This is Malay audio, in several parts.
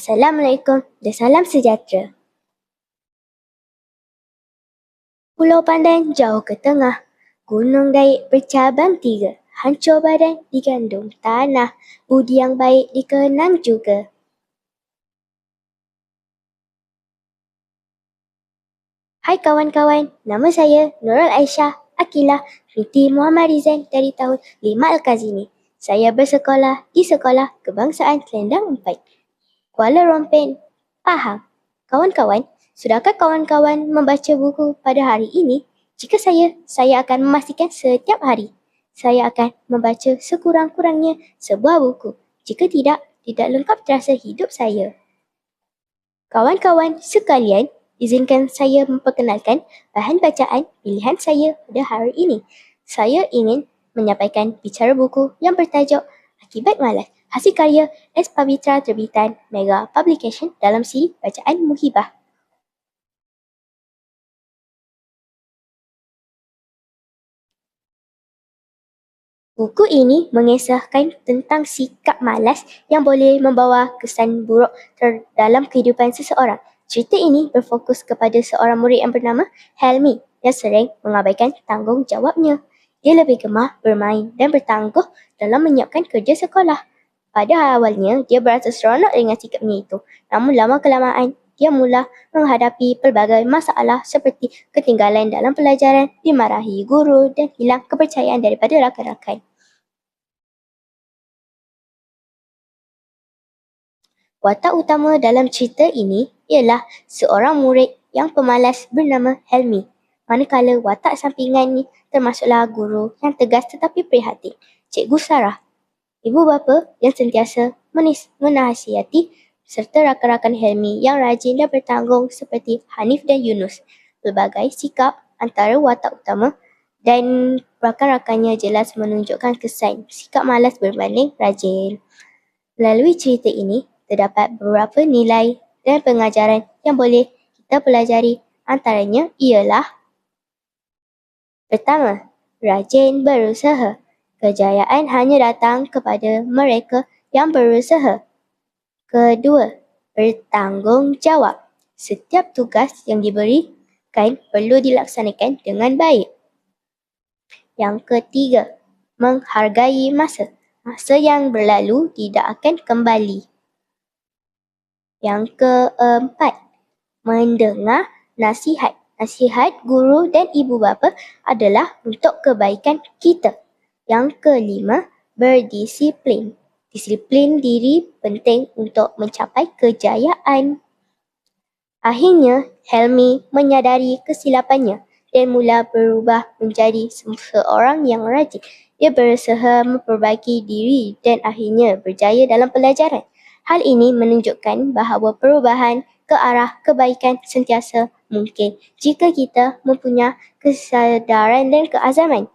Assalamualaikum dan salam sejahtera. Pulau Pandan jauh ke tengah, gunung Daik bercabang 3, hancur badan digandung tanah, budi yang baik dikenang juga. Hai kawan-kawan, nama saya Nurul Aisyah Akilah binti Muhammad Rizan dari tahun 5 Al-Kazini. Saya bersekolah di Sekolah Kebangsaan Selendang 4, Kuala Rompin, Pahang. Kawan-kawan, sudahkah kawan-kawan membaca buku pada hari ini? Jika saya akan memastikan setiap hari saya akan membaca sekurang-kurangnya sebuah buku. Jika tidak lengkap terasa hidup saya. Kawan-kawan sekalian, izinkan saya memperkenalkan bahan bacaan pilihan saya pada hari ini. Saya ingin menyampaikan bicara buku yang bertajuk Akibat Malas, hasil karya S. Pavitra terbitan Mega Publication dalam siri bacaan Muhibah. Buku ini mengisahkan tentang sikap malas yang boleh membawa kesan buruk dalam kehidupan seseorang. Cerita ini berfokus kepada seorang murid yang bernama Helmi yang sering mengabaikan tanggungjawabnya. Dia lebih gemar bermain dan bertangguh dalam menyiapkan kerja sekolah. Pada awalnya, dia berasa seronok dengan sikapnya itu. Namun lama-kelamaan, dia mula menghadapi pelbagai masalah seperti ketinggalan dalam pelajaran, dimarahi guru dan hilang kepercayaan daripada rakan-rakan. Watak utama dalam cerita ini ialah seorang murid yang pemalas bernama Helmi. Manakala watak sampingan ni termasuklah guru yang tegas tetapi prihatin, Cikgu Sarah. Ibu bapa yang sentiasa menasihati serta rakan-rakan Helmi yang rajin dan bertanggung seperti Hanif dan Yunus. Pelbagai sikap antara watak utama dan rakan-rakannya jelas menunjukkan kesan sikap malas berbanding rajin. Melalui cerita ini, terdapat beberapa nilai dan pengajaran yang boleh kita pelajari. Antaranya ialah: pertama, rajin berusaha. Kejayaan hanya datang kepada mereka yang berusaha. Kedua, bertanggungjawab. Setiap tugas yang diberikan perlu dilaksanakan dengan baik. Yang ketiga, menghargai masa. Masa yang berlalu tidak akan kembali. Yang keempat, mendengar nasihat. Nasihat guru dan ibu bapa adalah untuk kebaikan kita. Yang kelima, berdisiplin. Disiplin diri penting untuk mencapai kejayaan. Akhirnya, Helmi menyadari kesilapannya dan mula berubah menjadi seorang yang rajin. Dia berusaha memperbaiki diri dan akhirnya berjaya dalam pelajaran. Hal ini menunjukkan bahawa perubahan ke arah kebaikan sentiasa mungkin jika kita mempunyai kesedaran dan keazaman.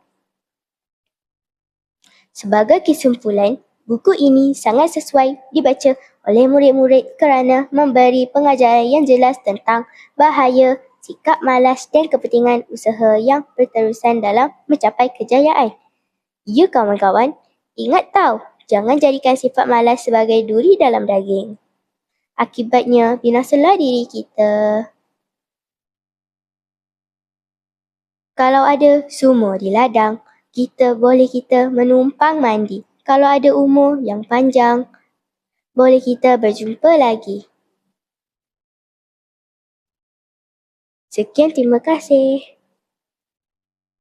Sebagai kesimpulan, buku ini sangat sesuai dibaca oleh murid-murid kerana memberi pengajaran yang jelas tentang bahaya sikap malas dan kepentingan usaha yang berterusan dalam mencapai kejayaan. Ya kawan-kawan, ingat tahu, jangan jadikan sifat malas sebagai duri dalam daging. Akibatnya, binasalah diri kita. Kalau ada sumur di ladang, boleh kita menumpang mandi. Kalau ada umur yang panjang, boleh kita berjumpa lagi. Sekian, terima kasih.